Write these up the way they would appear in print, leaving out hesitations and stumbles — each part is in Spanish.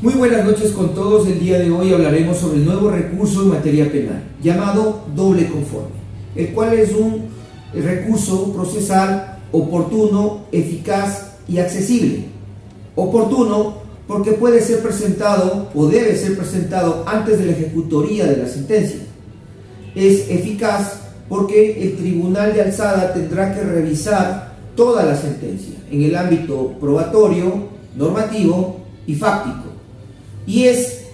Muy buenas noches con todos. El día de hoy hablaremos sobre el nuevo recurso en materia penal, llamado doble conforme, el cual es un recurso procesal oportuno, eficaz y accesible. Oportuno porque puede ser presentado o debe ser presentado antes de la ejecutoría de la sentencia. Es eficaz porque el tribunal de alzada tendrá que revisar toda la sentencia en el ámbito probatorio, normativo y fáctico. Y es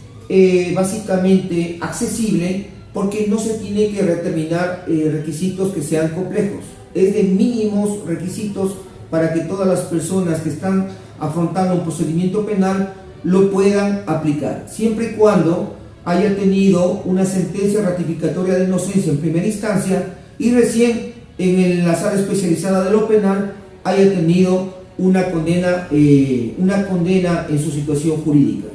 básicamente accesible porque no se tiene que determinar requisitos que sean complejos. Es de mínimos requisitos para que todas las personas que están afrontando un procedimiento penal lo puedan aplicar, siempre y cuando haya tenido una sentencia ratificatoria de inocencia en primera instancia y recién en la sala especializada de lo penal haya tenido una condena en su situación jurídica.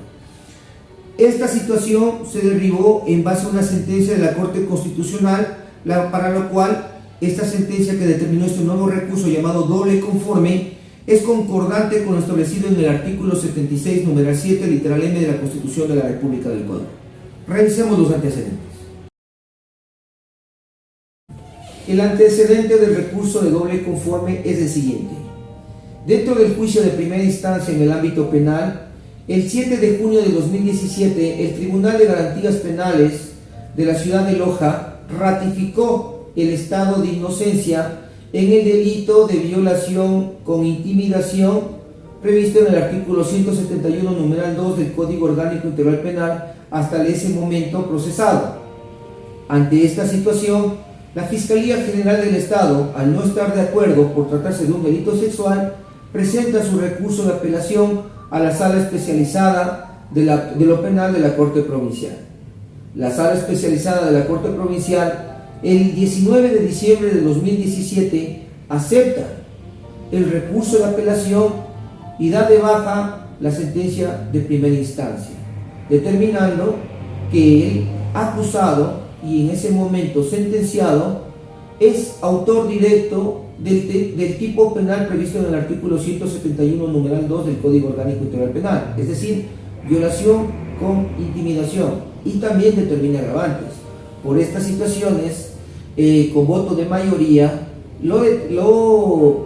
Esta situación se derivó en base a una sentencia de la Corte Constitucional, para lo cual esta sentencia que determinó este nuevo recurso llamado doble conforme es concordante con lo establecido en el artículo 76, numeral 7, literal M de la Constitución de la República del Ecuador. Revisemos los antecedentes. El antecedente del recurso de doble conforme es el siguiente. Dentro del juicio de primera instancia en el ámbito penal, el 7 de junio de 2017, el Tribunal de Garantías Penales de la ciudad de Loja ratificó el estado de inocencia en el delito de violación con intimidación previsto en el artículo 171, numeral 2 del Código Orgánico Integral Penal hasta ese momento procesado. Ante esta situación, la Fiscalía General del Estado, al no estar de acuerdo por tratarse de un delito sexual, presenta su recurso de apelación a la Sala Especializada de lo Penal de la Corte Provincial. La Sala Especializada de la Corte Provincial, el 19 de diciembre de 2017, acepta el recurso de apelación y da de baja la sentencia de primera instancia, determinando que el acusado y en ese momento sentenciado es autor directo del tipo penal previsto en el artículo 171, numeral 2 del Código Orgánico Integral Penal, es decir, violación con intimidación, y también determina agravantes. Por estas situaciones, con voto de mayoría, lo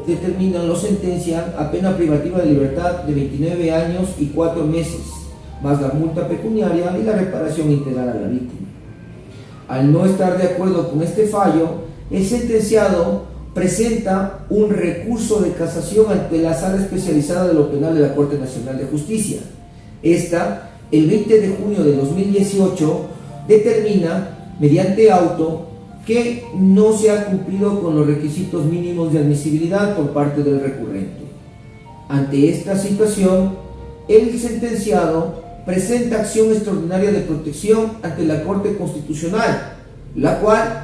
determinan, lo sentencian a pena privativa de libertad de 29 años y 4 meses, más la multa pecuniaria y la reparación integral a la víctima. Al no estar de acuerdo con este fallo, el sentenciado presenta un recurso de casación ante la Sala Especializada de lo Penal de la Corte Nacional de Justicia. Esta, el 20 de junio de 2018, determina, mediante auto, que no se ha cumplido con los requisitos mínimos de admisibilidad por parte del recurrente. Ante esta situación, el sentenciado presenta acción extraordinaria de protección ante la Corte Constitucional, la cual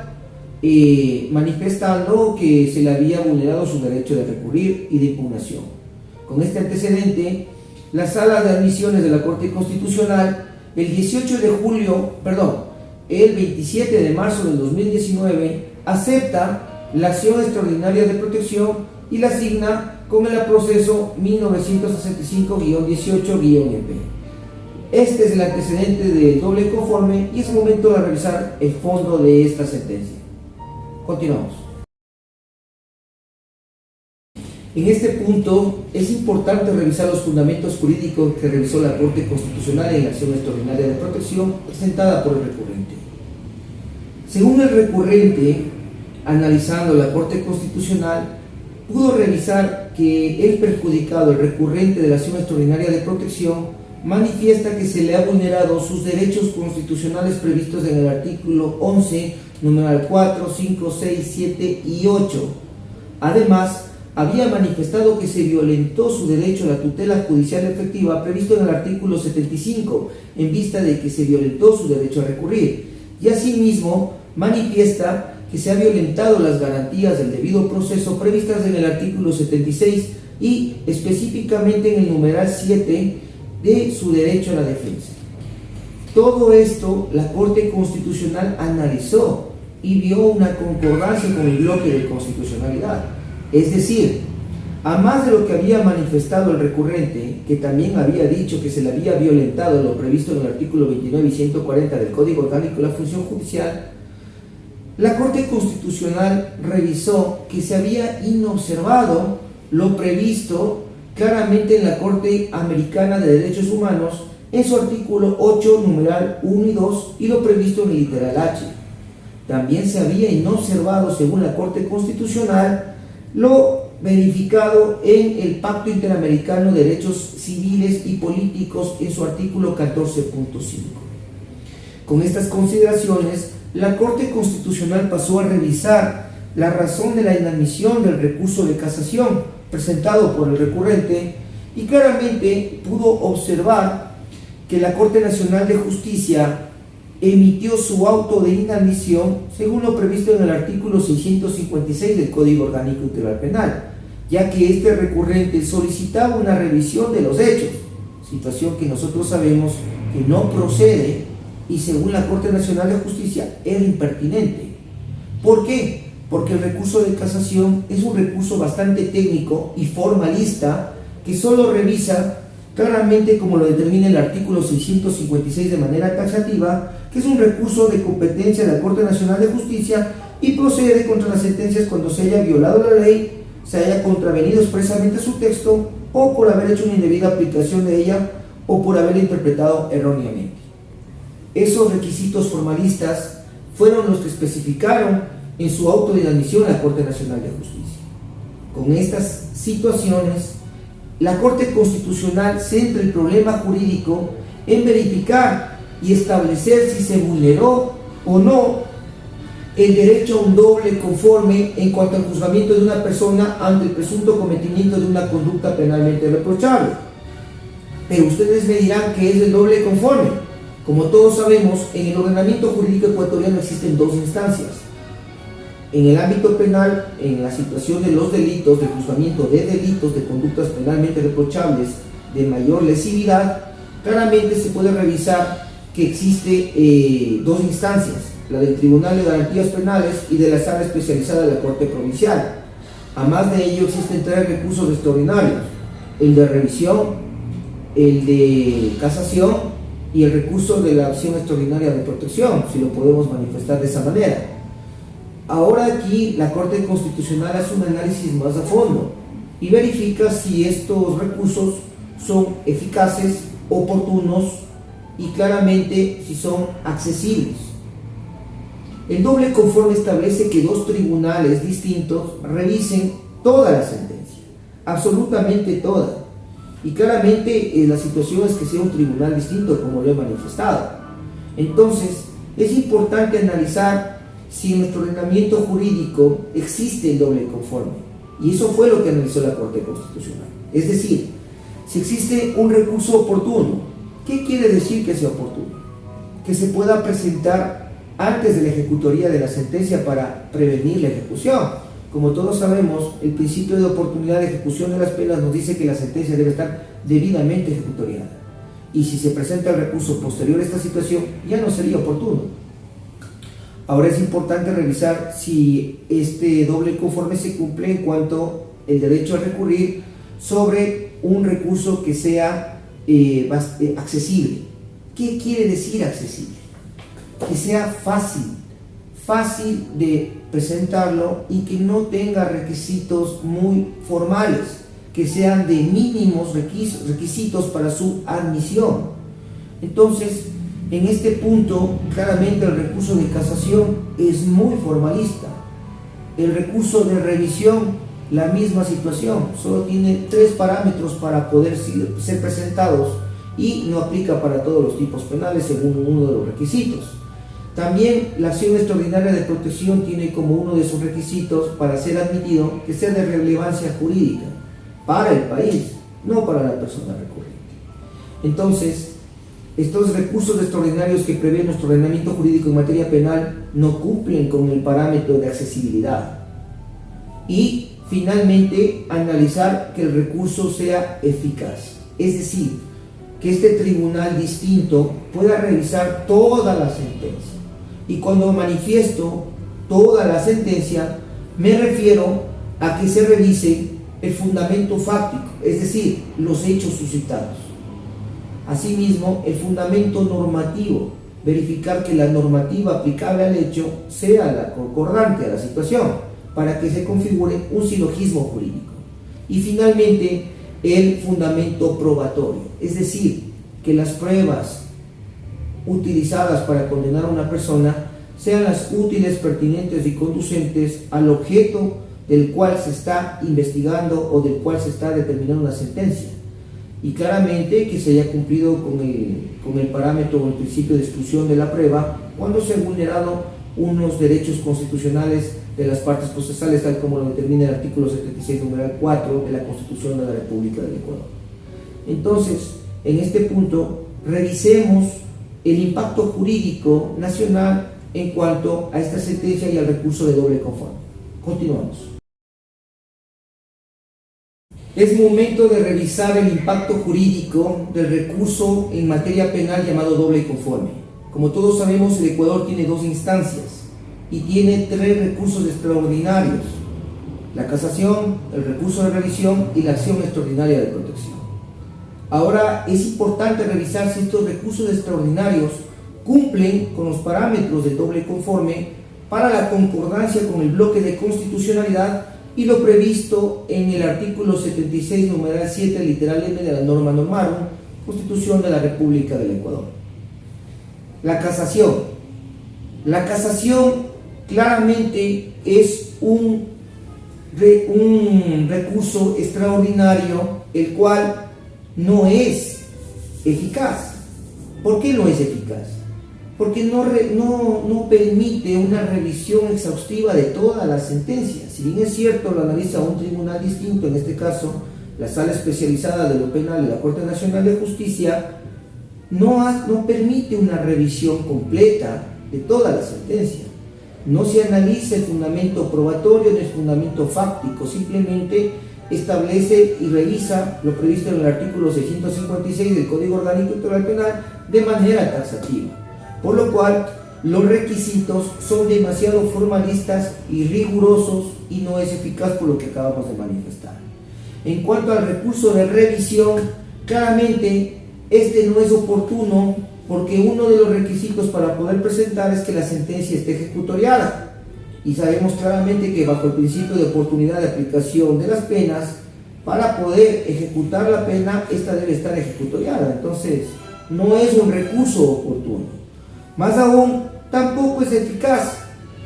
manifestando que se le había vulnerado su derecho de recurrir y de impugnación. Con este antecedente, la Sala de Admisiones de la Corte Constitucional, el 27 de marzo del 2019, acepta la acción extraordinaria de protección y la asigna con el proceso 1965-18-EP. Este es el antecedente del doble conforme y es momento de revisar el fondo de esta sentencia. Continuamos. En este punto es importante revisar los fundamentos jurídicos que revisó la Corte Constitucional en la acción extraordinaria de protección presentada por el recurrente. Según el recurrente, analizando la Corte Constitucional, pudo revisar que el perjudicado, el recurrente de la acción extraordinaria de protección, manifiesta que se le ha vulnerado sus derechos constitucionales previstos en el artículo 11, numeral 4, 5, 6, 7 y 8. Además, había manifestado que se violentó su derecho a la tutela judicial efectiva previsto en el artículo 75, en vista de que se violentó su derecho a recurrir, y asimismo manifiesta que se ha violentado las garantías del debido proceso previstas en el artículo 76 y específicamente en el numeral 7 de su derecho a la defensa. Todo esto la Corte Constitucional analizó y vio una concordancia con el bloque de constitucionalidad. Es decir, A más de lo que había manifestado el recurrente, que también había dicho que se le había violentado lo previsto en el artículo 29 y 140 del Código Orgánico de la Función Judicial, la Corte Constitucional revisó que se había inobservado lo previsto claramente en la Corte Americana de Derechos Humanos en su artículo 8, numeral 1 y 2, y lo previsto en el literal H. También se había inobservado, según la Corte Constitucional, lo verificado en el Pacto Interamericano de Derechos Civiles y Políticos en su artículo 14.5. Con estas consideraciones, la Corte Constitucional pasó a revisar la razón de la inadmisión del recurso de casación presentado por el recurrente y claramente pudo observar que la Corte Nacional de Justicia emitió su auto de inadmisión según lo previsto en el artículo 656 del Código Orgánico Integral Penal, ya que este recurrente solicitaba una revisión de los hechos, situación que nosotros sabemos que no procede y según la Corte Nacional de Justicia era impertinente. ¿Por qué? Porque el recurso de casación es un recurso bastante técnico y formalista que solo revisa claramente, como lo determina el artículo 656 de manera taxativa, que es un recurso de competencia de la Corte Nacional de Justicia y procede contra las sentencias cuando se haya violado la ley, se haya contravenido expresamente su texto o por haber hecho una indebida aplicación de ella o por haberla interpretado erróneamente. Esos requisitos formalistas fueron los que especificaron en su auto de inadmisión la Corte Nacional de Justicia. Con estas situaciones, la Corte Constitucional centra el problema jurídico en verificar y establecer si se vulneró o no el derecho a un doble conforme en cuanto al juzgamiento de una persona ante el presunto cometimiento de una conducta penalmente reprochable. Pero ustedes me dirán que es el doble conforme. Como todos sabemos, en el ordenamiento jurídico ecuatoriano existen dos instancias. En el ámbito penal, en la situación de los delitos, de juzgamiento de delitos, de conductas penalmente reprochables de mayor lesividad, claramente se puede revisar que existe dos instancias, la del Tribunal de Garantías Penales y de la Sala Especializada de la Corte Provincial. Además de ello, existen tres recursos extraordinarios: el de revisión, el de casación y el recurso de la acción extraordinaria de protección, si lo podemos manifestar de esa manera. Ahora aquí la Corte Constitucional hace un análisis más a fondo y verifica si estos recursos son eficaces, oportunos y claramente si son accesibles. El doble conforme establece que dos tribunales distintos revisen toda la sentencia, absolutamente toda. Y claramente la situación es que sea un tribunal distinto, como lo he manifestado. Entonces, es importante analizar si en nuestro ordenamiento jurídico existe el doble conforme. Y eso fue lo que analizó la Corte Constitucional. Es decir, si existe un recurso oportuno. ¿Qué quiere decir que sea oportuno? Que se pueda presentar antes de la ejecutoría de la sentencia para prevenir la ejecución. Como todos sabemos, el principio de oportunidad de ejecución de las penas nos dice que la sentencia debe estar debidamente ejecutoriada. Y si se presenta el recurso posterior a esta situación, ya no sería oportuno. Ahora es importante revisar si este doble conforme se cumple en cuanto al derecho a recurrir sobre un recurso que sea accesible. ¿Qué quiere decir accesible? Que sea fácil de presentarlo y que no tenga requisitos muy formales, que sean de mínimos requisitos para su admisión. Entonces, en este punto, claramente el recurso de casación es muy formalista. El recurso de revisión, la misma situación, solo tiene 3 parámetros para poder ser presentados y no aplica para todos los tipos penales según uno de los requisitos. También la acción extraordinaria de protección tiene como uno de sus requisitos para ser admitido que sea de relevancia jurídica para el país, no para la persona recurrente. Entonces, estos recursos extraordinarios que prevé nuestro ordenamiento jurídico en materia penal no cumplen con el parámetro de accesibilidad. Y finalmente, analizar que el recurso sea eficaz, es decir, que este tribunal distinto pueda revisar toda la sentencia. Y cuando manifiesto toda la sentencia, me refiero a que se revise el fundamento fáctico, es decir, los hechos suscitados. Asimismo, el fundamento normativo, verificar que la normativa aplicable al hecho sea la concordante a la situación, para que se configure un silogismo jurídico. Y finalmente, el fundamento probatorio, es decir, que las pruebas utilizadas para condenar a una persona sean las útiles, pertinentes y conducentes al objeto del cual se está investigando o del cual se está determinando una sentencia. Y claramente que se haya cumplido con el parámetro o el principio de exclusión de la prueba cuando se han vulnerado unos derechos constitucionales de las partes procesales, tal como lo determina el artículo 76, numeral 4 de la Constitución de la República del Ecuador. Entonces, en este punto, revisemos el impacto jurídico nacional en cuanto a esta sentencia y al recurso de doble conforme. Continuamos. Es momento de revisar el impacto jurídico del recurso en materia penal llamado doble conforme. Como todos sabemos, el Ecuador tiene dos instancias y tiene tres recursos extraordinarios: la casación, el recurso de revisión y la acción extraordinaria de protección. Ahora es importante revisar si estos recursos extraordinarios cumplen con los parámetros del doble conforme para la concordancia con el bloque de constitucionalidad y lo previsto en el artículo 76, numeral 7, literal M de la norma normarum, Constitución de la República del Ecuador. La casación. La casación claramente es un recurso extraordinario, el cual no es eficaz. ¿Por qué no es eficaz? Porque no permite una revisión exhaustiva de toda la sentencia. Si bien es cierto, lo analiza un tribunal distinto, en este caso la Sala Especializada de lo Penal de la Corte Nacional de Justicia, no permite una revisión completa de toda la sentencia. No se analiza el fundamento probatorio ni el fundamento fáctico, simplemente establece y revisa lo previsto en el artículo 656 del Código Orgánico Electoral Penal de manera taxativa, por lo cual los requisitos son demasiado formalistas y rigurosos y no es eficaz, por lo que acabamos de manifestar. En cuanto al recurso de revisión, claramente este no es oportuno porque uno de los requisitos para poder presentar es que la sentencia esté ejecutoriada. Y sabemos claramente que bajo el principio de oportunidad de aplicación de las penas, para poder ejecutar la pena, esta debe estar ejecutoriada. Entonces, no es un recurso oportuno. Más aún, tampoco es eficaz,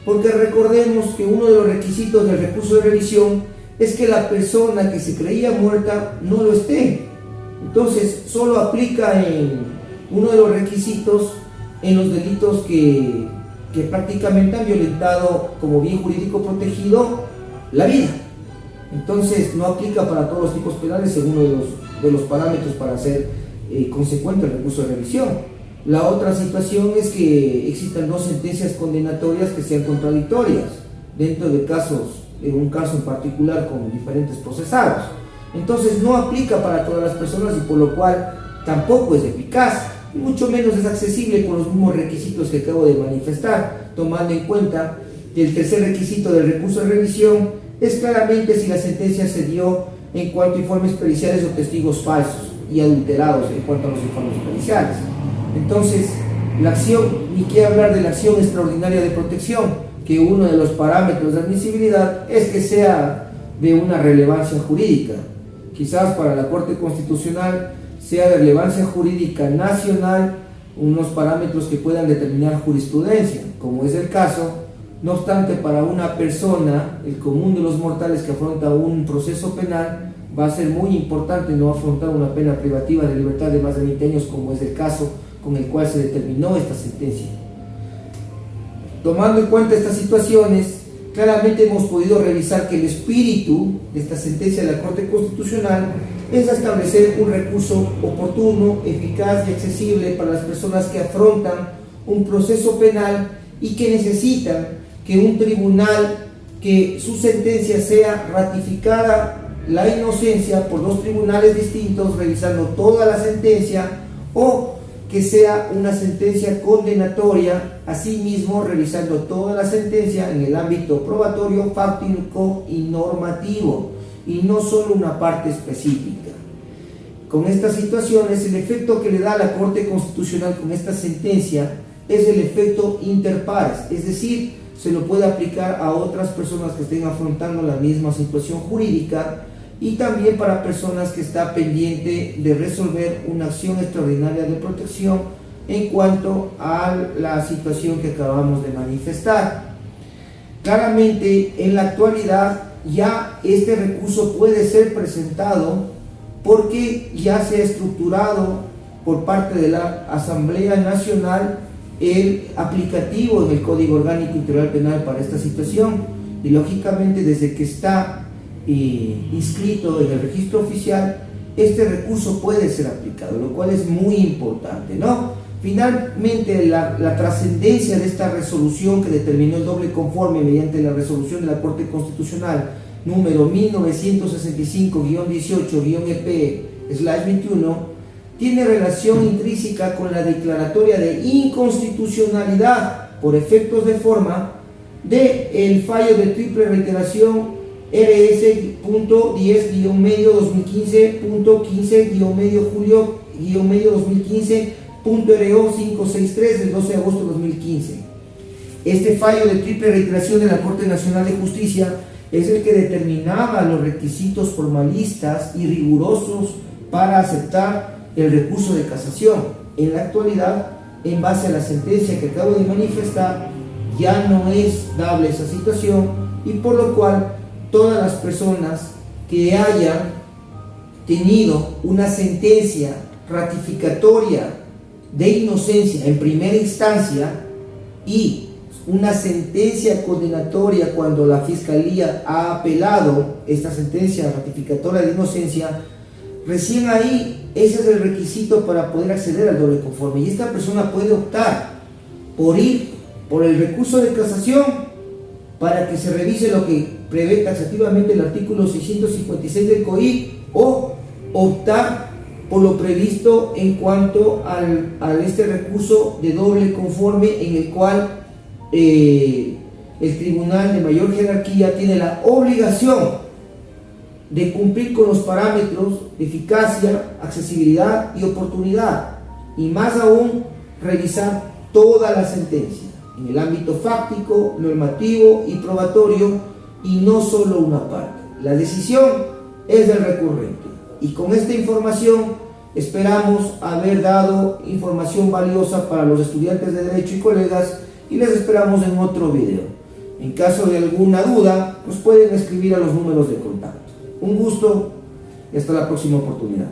porque recordemos que uno de los requisitos del recurso de revisión es que la persona que se creía muerta no lo esté. Entonces, solo aplica en uno de los requisitos en los delitos que prácticamente han violentado como bien jurídico protegido la vida. Entonces no aplica para todos los tipos penales según uno de los parámetros para hacer consecuente el recurso de revisión. La otra situación es que existan dos sentencias condenatorias que sean contradictorias dentro de un caso en particular con diferentes procesados. Entonces no aplica para todas las personas y por lo cual tampoco es eficaz. Mucho menos es accesible con los mismos requisitos que acabo de manifestar, tomando en cuenta que el tercer requisito del recurso de revisión es claramente si la sentencia se dio en cuanto a informes periciales o testigos falsos y adulterados en cuanto a los informes periciales. Entonces, la acción, ni quiero hablar de la acción extraordinaria de protección, que uno de los parámetros de admisibilidad es que sea de una relevancia jurídica. Quizás para la Corte Constitucional sea de relevancia jurídica nacional, unos parámetros que puedan determinar jurisprudencia, como es el caso. No obstante, para una persona, el común de los mortales que afronta un proceso penal, va a ser muy importante no afrontar una pena privativa de libertad de más de 20 años, como es el caso con el cual se determinó esta sentencia. Tomando en cuenta estas situaciones, claramente hemos podido revisar que el espíritu de esta sentencia de la Corte Constitucional es establecer un recurso oportuno, eficaz y accesible para las personas que afrontan un proceso penal y que necesitan que un tribunal, que su sentencia sea ratificada la inocencia por dos tribunales distintos revisando toda la sentencia, o que sea una sentencia condenatoria, asimismo revisando toda la sentencia en el ámbito probatorio, fáctico y normativo. y no solo una parte específica. Con estas situaciones, el efecto que le da a la Corte Constitucional con esta sentencia es el efecto inter pares, es decir, se lo puede aplicar a otras personas que estén afrontando la misma situación jurídica y también para personas que están pendientes de resolver una acción extraordinaria de protección en cuanto a la situación que acabamos de manifestar. Claramente, en la actualidad ya este recurso puede ser presentado porque ya se ha estructurado por parte de la Asamblea Nacional el aplicativo en el Código Orgánico Integral Penal para esta situación, y lógicamente desde que está inscrito en el registro oficial, este recurso puede ser aplicado, lo cual es muy importante, ¿no? Finalmente, la trascendencia de esta resolución que determinó el doble conforme mediante la resolución de la Corte Constitucional número 1965-18-EP/21 tiene relación intrínseca con la declaratoria de inconstitucionalidad por efectos de forma del fallo de triple reiteración RS.10-medio-2015.15-julio-2015.RO 563 del 12 de agosto de 2015. Este fallo de triple reiteración de la Corte Nacional de Justicia es el que determinaba los requisitos formalistas y rigurosos para aceptar el recurso de casación. En la actualidad, en base a la sentencia que acabo de manifestar, ya no es dable esa situación, y por lo cual todas las personas que hayan tenido una sentencia ratificatoria de inocencia en primera instancia y una sentencia condenatoria cuando la Fiscalía ha apelado esta sentencia ratificatoria de inocencia, recién ahí ese es el requisito para poder acceder al doble conforme, y esta persona puede optar por ir por el recurso de casación para que se revise lo que prevé taxativamente el artículo 656 del COIP, o optar por lo previsto en cuanto al este recurso de doble conforme, en el cual el tribunal de mayor jerarquía tiene la obligación de cumplir con los parámetros de eficacia, accesibilidad y oportunidad, y más aún revisar toda la sentencia en el ámbito fáctico, normativo y probatorio, y no solo una parte. La decisión es del recurrente, y con esta información esperamos haber dado información valiosa para los estudiantes de Derecho y colegas, y les esperamos en otro video. En caso de alguna duda, nos pueden escribir a los números de contacto. Un gusto y hasta la próxima oportunidad.